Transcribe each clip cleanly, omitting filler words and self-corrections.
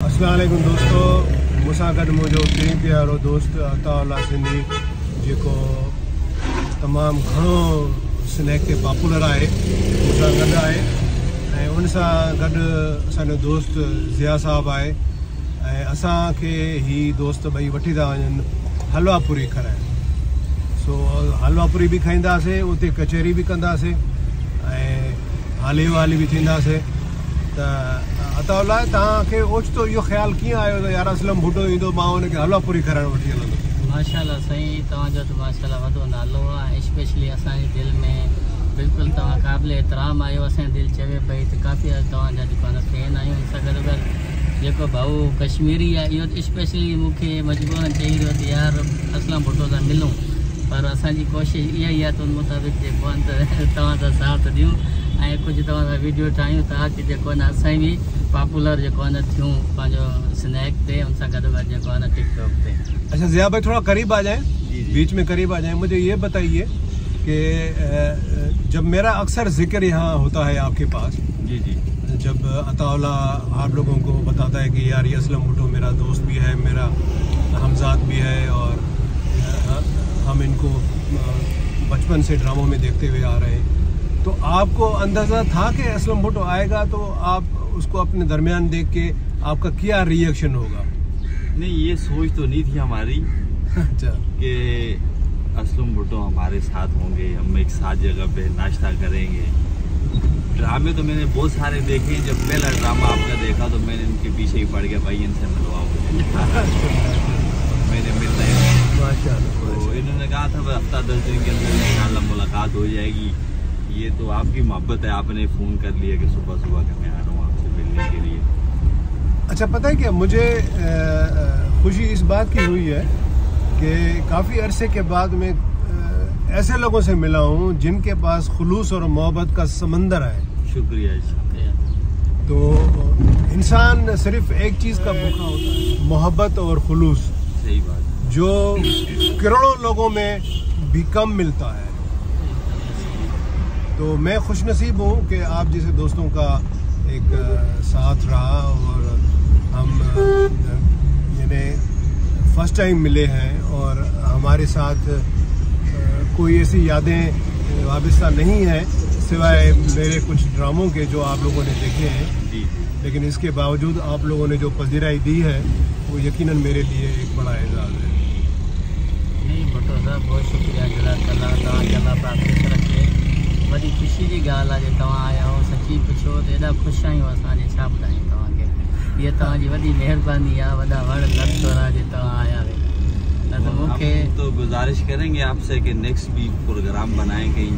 अस्सलाम वालेकुम दोस्तों, मूंसां गॾु मुंहिंजो प्यारो दोस्त अताउल्लाह सिंधी जेको तमामु घणो स्नैक ते पॉपुलर आहे, मूंसां गॾु आहे। ऐं उन सां गॾु असांजो दोस्त ज़िया साहब आहे ऐं असांखे ही दोस्त ॿई वठी था वञनि हलवा पूरी खाराइण। सो हलवा पूरी बि खाईंदासीं, उते कचहरी बि कंदासीं ऐं हाली वाली भी थींदासीं। त अताउल्लाह तव्हांखे ओचितो इहो ख़्यालु कीअं आयो त यार असलम भुट्टो ईंदो, मां हुनखे हलवा पूरी खाराइण वठी हलंदो? माशाल्लाह साईं, तव्हांजो त माशाल्लाह वॾो नालो आहे। स्पेशली असांजे दिलि में बिल्कुलु तव्हां क़ाबिल एतिराम आहियो। असांजी दिलि चवे पई त काफ़ी तव्हांजा जेको आहे फैन आहियूं। हुन सां गॾु गॾु जेको भाऊ कश्मीरी आहे, इहो स्पेशली मूंखे मजबूरन चई रहियो त यार असलम भुट्टो सां मिलूं, पर असांजी कोशिशि इहा ई आहे त उन मुताबिक़ जेको आहे त तव्हां सां साथ ॾियूं ऐं कुझु तव्हां सां वीडियो ठाहियूं ताकि जेको आहे न असां बि पॉपुलर जेको आहे न थियूं पंहिंजो स्नैक ते, उन सां गॾु गॾु जेको आहे न टिकटॉक ते। अच्छा ज़िया भाई, थोड़ा करीब आ जाएं, बीच में करीब आ जाएं। मुझे ये बताइए कि जब मेरा अक्सर जिक्र यहाँ होता है आपके पास, जी जी, जब अताउल्लाह आप लोगों को बताता है कि यार ये असलम भुट्टो मेरा दोस्त भी है, मेरा हमजाद भी है और हम इनको बचपन से ड्रामों में देखते हुए आ रहे हैं, तो आपको अंदाज़ा था कि असलम भुट्टो आएगा तो आप उसको अपने दरमियान देख के आपका क्या रिएक्शन होगा? नहीं, ये सोच तो नहीं थी हमारी अच्छा कि असलम भुट्टो हमारे साथ होंगे, हम एक साथ जगह पे नाश्ता करेंगे। ड्रामे तो मैंने बहुत सारे देखे। जब पहला ड्रामा आपका देखा तो मैंने इनके पीछे ही पड़ गया, भाई इनसे मिलवाओ मैंने मिलना है। तो इन्होंने कहा था हफ्ता 10 दिन के अंदर इंशाल्लाह मुलाकात हो जाएगी। ये तो आपकी मोहब्बत है, आपने फ़ोन कर लिया कि सुबह सुबह के मैं आ रहा हूँ आपसे मिलने के लिए। अच्छा, पता है क्या, मुझे खुशी इस बात की हुई है कि काफ़ी अरसे के बाद मैं ऐसे लोगों से मिला हूँ जिनके पास खुलूस और मोहब्बत का समंदर है। शुक्रिया शुक्रिया। तो इंसान सिर्फ एक चीज़ का भूखा होता है, मोहब्बत और खुलूस। सही बात, जो करोड़ों लोगों में भी कम मिलता है। तो मैं खुशनसीब हूँ कि आप जैसे दोस्तों का एक साथ रहा और हम यानी फर्स्ट टाइम मिले हैं और हमारे साथ कोई ऐसी यादें वाबस्ता नहीं है सिवाय मेरे कुछ ड्रामों के जो आप लोगों ने देखे हैं। जी। लेकिन इसके बावजूद आप लोगों ने जो पजीराई दी है वो यकीनन मेरे लिए एक बड़ा एजाज़ है। नहीं भुट्टो साहब, बहुत शुक्रिया जज़ाकल्लाह, तव्हां पाक ख़ुशि रखे। वॾी ख़ुशी जी ॻाल्हि आहे जे तव्हां आया हो। सची पुछो त एॾा ख़ुशि आहियूं असांजे, छा ॿुधायूं तव्हांखे। हीअ तव्हांजी वॾी महिरबानी आहे, वॾा वण लड़ जे तव्हां आया हुए। न त मूंखे तो गुजारिश करेंगे आपसे कि नेक्स्ट भी प्रोग्राम बनाएं कहीं।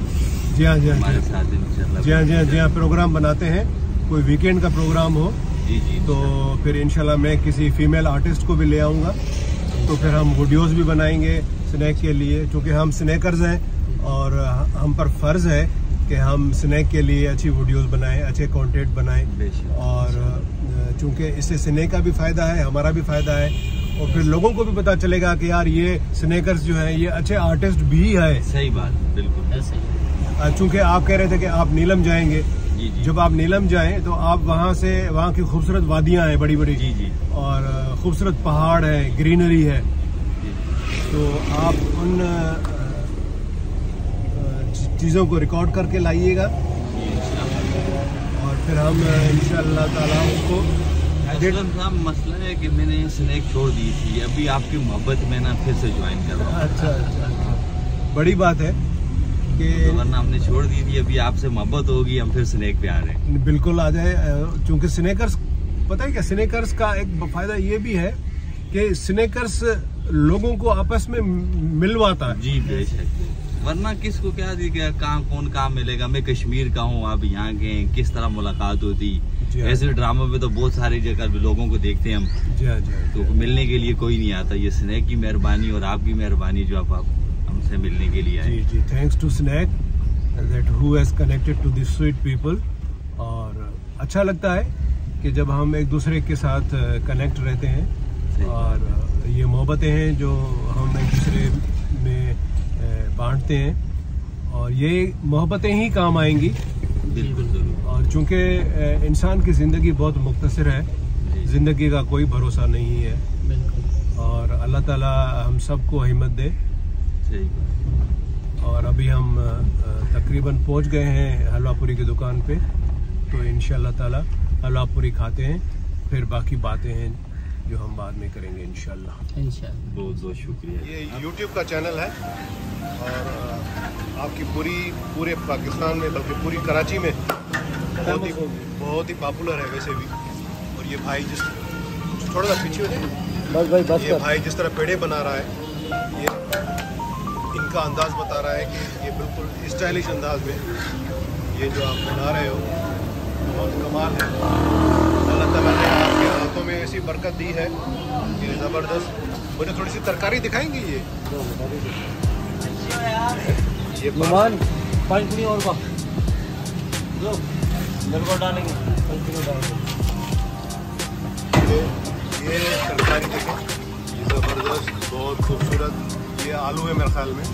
जी हाँ, जी हाँ, हमारे साथ इंशाल्लाह। जी हाँ, जी हाँ, जी हाँ, प्रोग्राम बनाते हैं। कोई वीकेंड का प्रोग्राम हो जी जी, तो फिर इंशाल्लाह मैं किसी फीमेल आर्टिस्ट को भी ले आऊँगा, तो फिर हम वीडियोस भी बनाएंगे स्नैक के लिए, क्योंकि हम स्नैकर्स हैं और हम पर फ़र्ज़ है कि हम स्नैक के लिए अच्छी वीडियोस बनाएं, अच्छे कंटेंट बनाएं। और चूँकि इससे स्नैक का भी फ़ायदा है, हमारा भी फ़ायदा है, और फिर लोगों को भी पता चलेगा कि यार ये स्नैकर्स जो हैं ये अच्छे आर्टिस्ट भी है। सही बात, बिल्कुल ऐसे ही। चूँकि आप कह रहे थे कि आप नीलम जाएंगे, जी जी। जब आप नीलम जाएं तो आप वहाँ की खूबसूरत वादियाँ हैं बड़ी बड़ी, जी जी, और खूबसूरत पहाड़ है, ग्रीनरी है, तो आप उन चीज़ों को रिकॉर्ड करके लाइएगा और फिर हम इंशाअल्लाह ताला उसको। असलम साहब, मसला है कि मैंने स्नैक छोड़ दी थी, अभी आपकी मोहब्बत में ना फिर से ज्वाइन कर रहा हूँ। अच्छा, बड़ी बात है कि तो वरना हमने छोड़ दी थी, अभी आपसे मोहब्बत होगी, हम फिर स्नैक पे आ रहे हैं। बिल्कुल आ जाए, क्योंकि स्नैकर्स, पता है क्या, स्नैकर्स का एक फायदा ये भी है कि स्नैकर्स लोगों को आपस में मिलवाता है। जी बेशक, वरना किसको क्या दी, कहाँ कौन कहाँ मिलेगा। मैं कश्मीर का हूँ, आप यहाँ के हैं, किस तरह मुलाकात होती। ऐसे ड्रामों में तो बहुत सारी जगह लोगों को देखते हैं हम, जी हाँ, जी हाँ, तो मिलने के लिए कोई नहीं आता। ये स्नैक की मेहरबानी और आपकी मेहरबानी जो आप हमसे मिलने के लिए आए। जी जी, thanks to snack that who has connected to this sweet people. और अच्छा लगता है कि जब हम एक दूसरे के साथ कनेक्ट रहते हैं, और ये मोहब्बतें हैं जो हम एक दूसरे में बांटते हैं, और ये मोहब्बतें ही काम आएंगी। बिल्कुल जरूर। और चूंकि इंसान की ज़िंदगी बहुत मुख्तसर है, ज़िंदगी का कोई भरोसा नहीं है। बिल्कुल। और अल्लाह ताला हम सबको हिम्मत दे। सही। और अभी हम तकरीबन पहुंच गए हैं हलवापुरी की दुकान पे, तो इंशाल्लाह ताला हलवापुरी खाते हैं, फिर बाकी बातें हैं जो हम बाद में करेंगे इंशाल्लाह। बहुत बहुत शुक्रिया। ये YouTube का चैनल है और आपकी पूरे पाकिस्तान में, बल्कि पूरी कराची में बहुत ही पॉपुलर है वैसे भी। और ये भाई जिस थोड़ा सा पीछे हो जाए, बस ये भाई जिस तरह पेड़े बना रहा है, ये इनका अंदाज़ बता रहा है कि ये बिल्कुल स्टाइलिश अंदाज में ये जो आप बना रहे हो बहुत कमाल है। अल्लाह ताला ने आपके हाथों में ऐसी बरकत दी है, ये ज़बरदस्त। मुझे थोड़ी सी तरकारी दिखाएंगे ये मेहमान पानी और डालेंगे, ये तरकारी देखें, ये ज़बरदस्त, बहुत खूबसूरत। ये आलू है मेरे ख्याल में,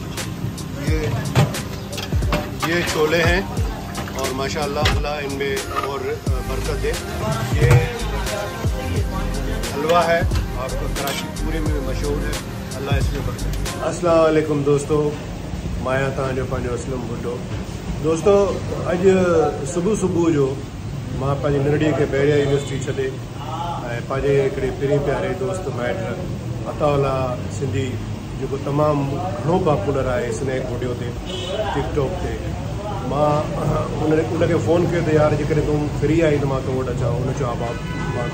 ये छोले हैं और माशाअल्लाह अल्लाह इनमें और बरकत दे। ये हलवा है, आपका कराची पूरे में मशहूर है, अल्लाह इसमें बरकत दे। अस्सलाम वालेकुम दोस्तों, माया तव्हांजो पंहिंजो असलम भुट्टो। दोस्तों अॼु सुबुह जो मां पंहिंजी नंढड़ीअ खे बैरिया यूनिवर्सिटी छॾे ऐं पंहिंजे हिकिड़े पहिरीं प्यारे दोस्त माइट अताउल्लाह सिंधी, जेको तमामु घणो पॉपुलर आहे स्नैक वीडियो ते, टिकटॉक ते, मां उनखे फ़ोन कयो त यार जेकॾहिं तूं फ्री आई त मां तो वटि अचां। उन चयो मां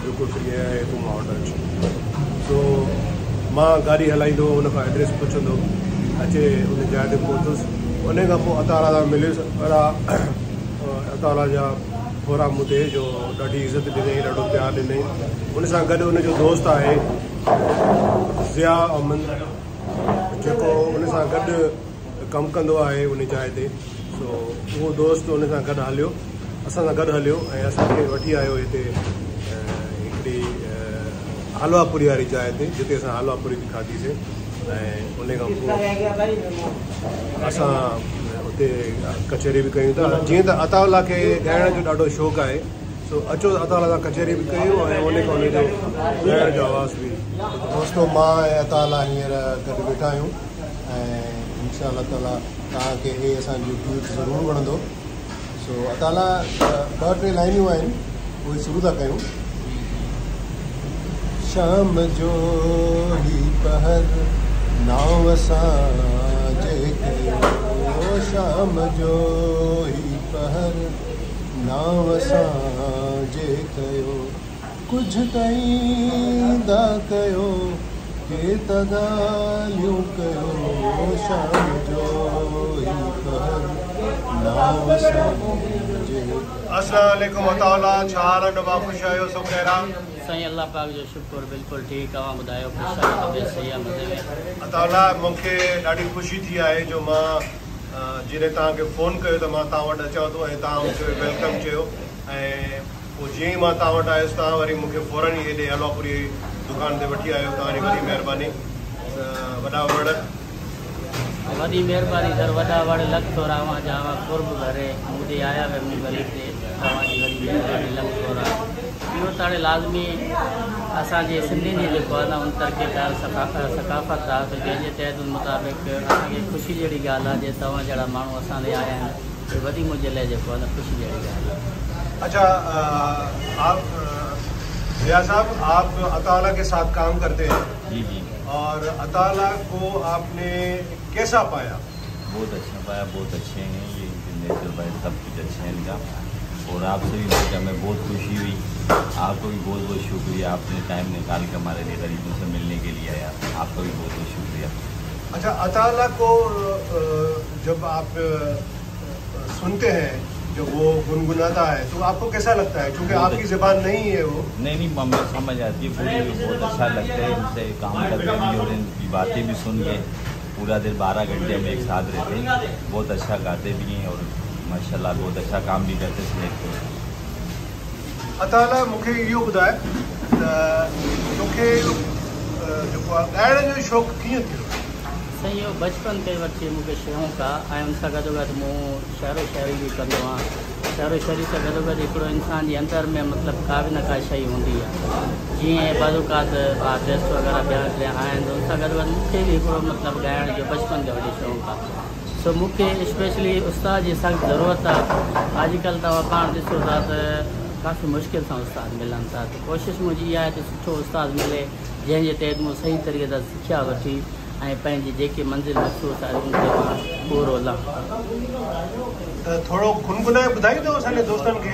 बिल्कुलु फ्री आहियां, तूं मां वटि अच। तो मां गाॾी हलाईंदो, उन खां एड्रेस पुछंदो, अचे उन जाइ ते पहुतुसि। उन खां पोइ अताउल्लाह सां मिलियुसि। अताउल्लाह जा थोरा मूं ते जो ॾाढी इज़त ॾिनई, ॾाढो प्यारु ॾिनई। उन सां गॾु उनजो दोस्त आहे ज़िया अमन, जेको उन सां गॾु कमु कंदो आहे उन जाइ ते। सो उहो दोस्त उन सां गॾु हलियो, असां सां गॾु हलियो ऐं असांखे वठी आयो हिते हिकिड़ी हलवापुरी वारी जाइ ते, जिते असां हलवापुरी बि खाधीसीं। ऐं उन खां पोइ असां उते कचहरी बि कयूं था। जीअं त अताउल्लाह खे ॻाइण जो ॾाढो शौक़ु आहे, सो अचो अताउल्लाह सां कचहरी बि कयूं ऐं उन खां उनजो ॻाइण जो आवाज़ बि। दोस्तों मां ऐं अताउल्लाह हींअर गॾु वेठा आहियूं ऐं इंशाअल्लाह ताला तव्हांखे हे असांजो गीत ज़रूरु वणंदो। सो अताउल्लाह 2-3 लाइनियूं आहिनि, उहे शुरू था कयूं। शाम जो ही पहर नाव असांजे कयो, शाम जो ही पहर नाव असांजे कयो, कुझु कईंदा कयो के त ॻाल्हियूं कयो, शाम जो ही पहर नाव असांजे। अस्सलाम वालेकुम अताउल्लाह, छा हाल आहे? तमामु ख़ुशि आहियो? सभु ख़ैर आहे? साईं अल्लाह पाक जो शुक्र, बिल्कुलु ठीकु आहे। ॿुधायो सही आहे मज़े में? अताउल्लाह मूंखे ॾाढी ख़ुशी थी आहे जो मां जॾहिं तव्हांखे फ़ोन कयो त मां तव्हां वटि अचां थो ऐं तव्हां मूंखे वेलकम चयो। ऐं पोइ जीअं ई मां तव्हां वटि आयुसि, तव्हां वरी मूंखे फ़ौरन ई हेॾे हलवापुरी दुकान ते वठी आयो। तव्हांजी वॾी महिरबानी, वॾा वड़। वॾी महिरबानी सर, वॾा वड़ लख थोरा जावा कुर्ब भरे मुझे आया वे मुंहिंजी गली ते, तव्हांजी वॾी महिरबानी लख थोरा। इहो ताणे लाज़मी असांजे सिंधियुनि जी जेको आहे न उन तरक़ीदार सकाफ़त आहे, त जंहिंजे तहत मुताबिक़ असांखे ख़ुशी जहिड़ी ॻाल्हि आहे जे तव्हां जहिड़ा माण्हू असां ॾे आया आहिनि, इहे वॾी मुंहिंजे लाइ जेको आहे न ख़ुशी जहिड़ी ॻाल्हि आहे। अच्छा, आप रिया साहब, आप अताउल्लाह के साथ काम करते हैं? जी जी। और अताउल्लाह को आपने कैसा पाया? बहुत अच्छा पाया, बहुत अच्छे हैं ये, नेचर भाई सब कुछ अच्छे हैं इनका। और आपसे भी मिलकर हमें बहुत खुशी हुई। आपको भी बहुत बहुत शुक्रिया, आपने टाइम निकाल के हमारे लिए गरीबों से मिलने के लिए आया, आपका भी बहुत बहुत शुक्रिया। अच्छा, अताउल्लाह को जब आप सुनते हैं, जब वो गुनगुनाता है, तो आपको कैसा लगता है? क्योंकि आपकी ज़बान नहीं है वो। नहीं, हमें समझ आती है पूरी, बहुत अच्छा लगता है इनसे काम करके भी और इनकी बातें भी सुन के। पूरा दिन 12 घंटे हम एक साथ रहते हैं, बहुत अच्छा गाते भी हैं और माशाल्लाह बहुत अच्छा काम भी करते हैं। अताउल्लाह मूंखे इहो ॿुधाए त तोखे जेको आहे ॻाइण जो शौक़ु कीअं थियो? साईं इहो बचपन ते वठी मूंखे शौक़ु आहे ऐं उन सां गॾोगॾु मूं शहरो शायरी बि कंदो आहियां। शहरो शायरी सां गॾोगॾु हिकिड़ो इंसान जे अंदर में मतिलबु का बि न का शइ हूंदी आहे, जीअं बाज़ात आर्टिस्ट वग़ैरह ॿिया आहिनि, उन सां गॾोगॾु मूंखे बि हिकिड़ो मतिलबु ॻाइण जो बचपन खां वठी शौक़ु आहे। सो मूंखे स्पेशली उस्ताद जी सख़्तु ज़रूरत आहे। अॼुकल्ह तव्हां पाण ॾिसो था त काफ़ी मुश्किल सां उस्ताद मिलनि था, त कोशिशि मुंहिंजी इहा आहे त सुठो उस्ताद मिले जंहिंजे तहत मूं सही तरीक़े सां सिखिया वठी ऐं पंहिंजी जेकी मंज़िल मक़सूद आहे उन ते मां पूरो थोरो गुनगुनाए ॿुधाईंदो असांजे दोस्तनि खे?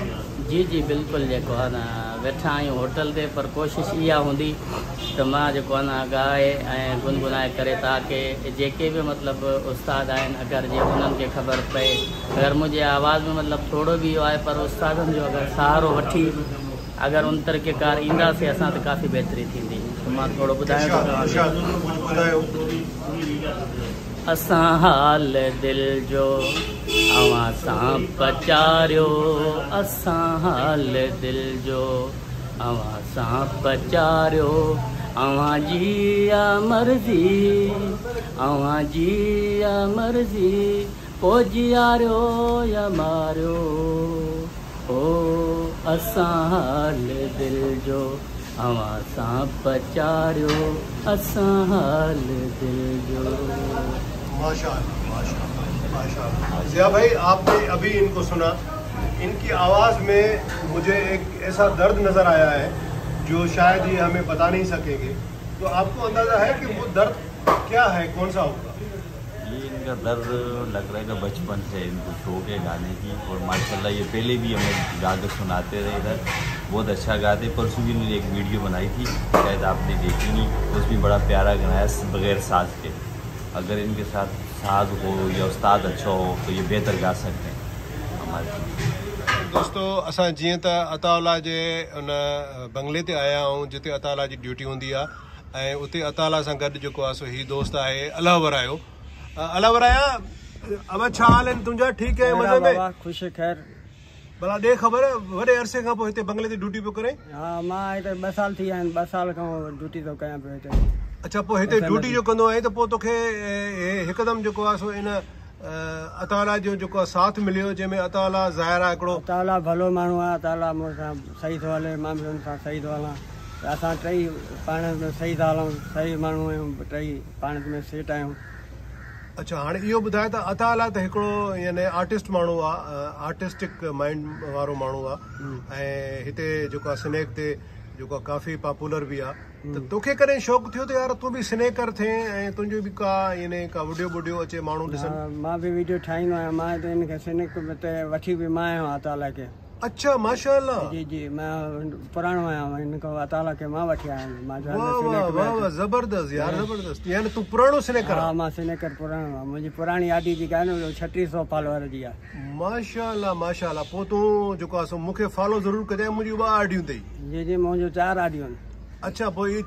जी जी बिल्कुलु, जेको आहे न वेठा आहियूं होटल ते, पर कोशिशि इहा हूंदी त मां जेको आहे न ॻाए ऐं गुनगुनाए करे ताकी जेके बि मतिलबु उस्ताद आहिनि अगरि जे उन्हनि खे ख़बर पए, अगरि मुंहिंजे आवाज़ में मतिलबु थोरो बि इहो आहे, पर उस्तादनि जो अगरि सहारो वठी अगरि उन तरीक़ेकार ईंदासीं असां त काफ़ी बहितरी थींदी। त मां थोरो ॿुधायां थो। असां हाल दिल जो अवां सां पचारियो, असां हाल दिल जो अवां सां पचारियो, अवां जी मर्ज़ी, अवां जी मर्ज़ी, पोइ जियारियो या मारियो, ओ असां हाल दिल जो अवां सां पचारियो, असां हाल दिल जो। माशाअल्लाह माशाअल्लाह माशाअल्लाह। ज़िया भाई, आपने अभी इनको सुना, इनकी आवाज़ में मुझे एक ऐसा दर्द नज़र आया है जो शायद ये हमें बता नहीं सकेंगे, तो आपको अंदाज़ा है कि वो दर्द क्या है, कौन सा होगा? ये इनका दर्द लग रहा है कि बचपन से इनको शौक है गाने की, और माशाल्लाह ये पहले भी हमें गा के सुनाते रहे इधर, बहुत अच्छा गाते। परसों भी मैंने एक वीडियो बनाई थी, शायद आपने देखी नहीं, उसमें बड़ा प्यारा गाना है बगैर साज के। अगर इनके साथ साज हो या उस्ताद अच्छा हो तो ये बेहतर गा सकते हैं हमारे। दोस्तों, असां जीअं त अताउल्ला जे उन बंगले ते आया आहियूं जिते अताउल्ला जी ड्यूटी हूंदी आहे, ऐं उते अताउल्ला सां गॾु जेको आहे सो ही दोस्त आहे अलावरायो। अलावराया, अब छा हाल आहिनि तुंहिंजा? ठीकु आहे, मज़े में? ख़ुशि ख़ैर। भला ॾे ख़बर, वॾे अरसे खां पोइ हिते बंगले ते ड्यूटी पियो करे? हा, मां हिते 2 साल थी विया आहिनि, 2 साल खां ड्यूटी थो कयां पियो हिते। अच्छा, पोइ हिते ड्यूटी जो कंदो आहे त पोइ तोखे हिकदमि जेको आहे सो इन अताउल्ला जो जेको आहे साथ मिलियो, जंहिंमें अताउल्ला ज़ाहिर आहे हिकिड़ो अताउल्ला भलो माण्हू आहे, अताउल्ला मूंसां सही थो हले, मां बि हुन सां सही थो हलां, त असां टई पाण में सही था हलूं, सही माण्हू आहियूं, टई पाण में सेट आहियूं। अच्छा, हाणे इहो ॿुधाए त अताउल्ला त हिकिड़ो यानी आर्टिस्ट माण्हू आहे, आर्टिस्टिक माइंड वारो माण्हू आहे, ऐं हिते जेको आहे स्नैक ते जेको आहे काफ़ी पॉपुलर बि आहे, त तोखे कॾहिं शौक़ु थियो त यार तूं बि स्नैकर थिए ऐं तुंहिंजो बि का यानी का वीडियो अचे माण्हू ॾिसनि? मां बि वीडियो ठाहींदो आहियां, मां त हिनखे स्नैक ते वठी बि मां आहियां अताउल्ला खे। अच्छा, माशाअल्लाह। जी जी, मैं पुराणो आहियां, हिनखां अताउल्ला खे मां वठी आहियां। वाह वाह, ज़बरदस्त यार, ज़बरदस्त। यानी तूं पुराणो स्नैकर? हा, मां स्नैकर पुराणो आहे, मुंहिंजी पुराणी आईडी जेका आहे न 3600 फॉलोअर जी आहे। माशाअल्लाह माशाअल्लाह। पोइ तूं जेको आहे सो मूंखे फॉलो ज़रूरु कजांइ, मुंहिंजी 2 आईडियूं अथई। जी जी, मुंहिंजो 4 आईडियूं आहिनि। अच्छा, पोइ ये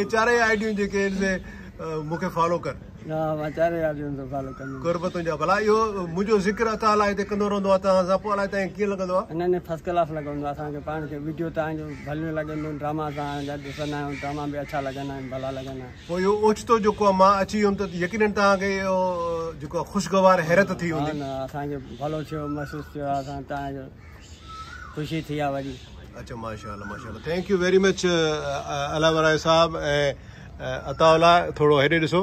4 आईडियूं जेके आहिनि से मूंखे फॉलो कर। हा, मां 4 आईडियूं थो फॉलो कंदुमि। कुर्ब तुंहिंजा। भला इहो मुंहिंजो ज़िक्र अताउल्ला हिते कंदो रहंदो आहे तव्हां सां, पोइ अलाए तव्हां कीअं लॻंदो आहे? न न, फर्स्ट क्लास लॻंदो आहे असांखे, पाण खे वीडियो तव्हांजो भले लॻंदो, ड्रामा असां ॾिसंदा आहियूं, ड्रामा बि अच्छा लॻंदा आहिनि, भला लॻंदा आहिनि। पोइ इहो ओचितो जेको आहे मां अची वियुमि त यकीनन तव्हांखे इहो जेको आहे ख़ुशगवार हैरत थी हूंदी? न, असांखे भलो थियो, महसूसु थियो, असां तव्हांजो ख़ुशी थी आहे वरी। अच्छा, माशाअल्लाह माशाअल्लाह, थैंक यू वेरी मच अलावराय साहब। ऐं अताउल्ला थोरो हेॾे ॾिसो।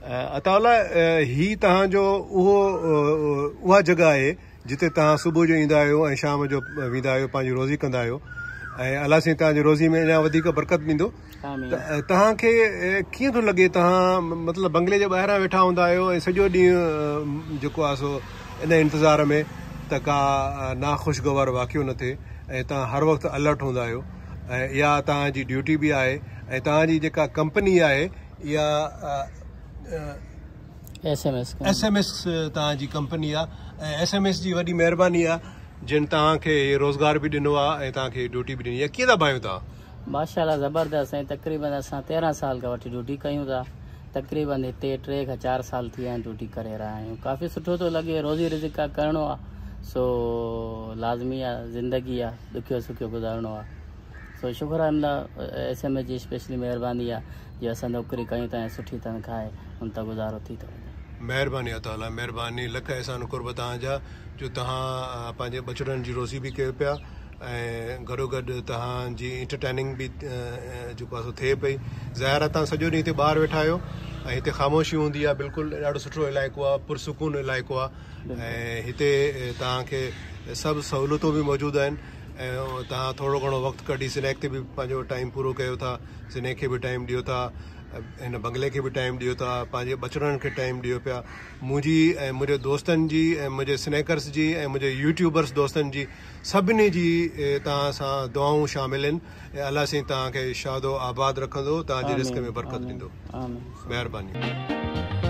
अताउल्ला, ही तव्हांजो उहा जॻह आहे जिते तव्हां सुबुह जो ईंदा आहियो ऐं शाम जो वेंदा आहियो, पंहिंजी रोज़ी कंदा आहियो, ऐं अलाह साईं तव्हांजी रोज़ी में अञा वधीक बरकत ॾींदो। तव्हांखे कीअं थो लॻे, तव्हां मतिलबु बंगले जे ॿाहिरां वेठा हूंदा आहियो ऐं सॼो ॾींहुं जेको आहे सो इन इंतज़ार में त का नाख़ुशगवार वाक़ियो न थिए, ऐं तव्हां हर वक़्तु अलर्ट हूंदा आहियो, ऐं इहा तव्हांजी ड्यूटी बि आहे, ऐं तव्हांजी जेका कंपनी आहे इहा SMS तव्हांजी कंपनी आहे, ऐं SMS जी वॾी महिरबानी आहे जिन तव्हांखे रोज़गार बि ॾिनो आहे ऐं तव्हांखे ड्यूटी बि ॾिनी आहे। कीअं था भाइयूं तव्हां? माशाअल्लाह, ज़बरदस्त। ऐं तक़रीबन असां 13 साल खां वठी ड्यूटी कयूं था, तक़रीबन हिते 3 खां 4 साल थी विया आहिनि ड्यूटी करे रहिया आहियूं। काफ़ी सुठो थो लॻे, रोज़ी रिज़िक करिणो आहे, सो लाज़मी आहे, ज़िंदगी आहे, ॾुखियो सुखियो गुज़ारिणो आहे। सो शुक्र आहे अमला SMS जी स्पेशली महिरबानी आहे जो असां नौकरी कयूं था ऐं सुठी तनख़्वाह आहे उन तां गुज़ारो थी थो वञे। महिरबानी अल्लाह ताला, महिरबानी, लख अहसान कुर्ब तव्हांजा जो तव्हां पंहिंजे बचड़नि जी रोज़ी बि कयो पिया ऐं गॾोगॾु तव्हांजी इंटरटेनिंग बि जेको आहे थिए पई। ज़ाहिर आहे तव्हां सॼो ॾींहुं हिते ॿाहिरि वेठा आहियो ऐं हिते ख़ामोशी हूंदी आहे, बिल्कुलु ॾाढो सुठो इलाइक़ो आहे, पुरसुकून इलाइक़ो आहे ऐं हिते तव्हांखे सभु सहूलियतूं बि मौजूदु आहिनि ऐं तव्हां थोरो घणो वक़्तु कढी स्नैक ते बि पंहिंजो टाइम पूरो कयो था, स्नैक खे बि टाइम ॾियो था, हिन बंगले खे बि टाइम ॾियो था, पंहिंजे बचड़नि खे टाइम ॾियो पिया। मुंहिंजी ऐं मुंहिंजे दोस्तनि जी ऐं मुंहिंजे स्नैकर्स जी ऐं मुंहिंजे यूट्यूबर्स दोस्तनि जी सभिनी जी तव्हां सां दुआऊं शामिल आहिनि ऐं अलाह साईं तव्हांखे शादो आबाद रखंदो, तव्हांजे रिस्क में बरकत ॾींदो। महिरबानी।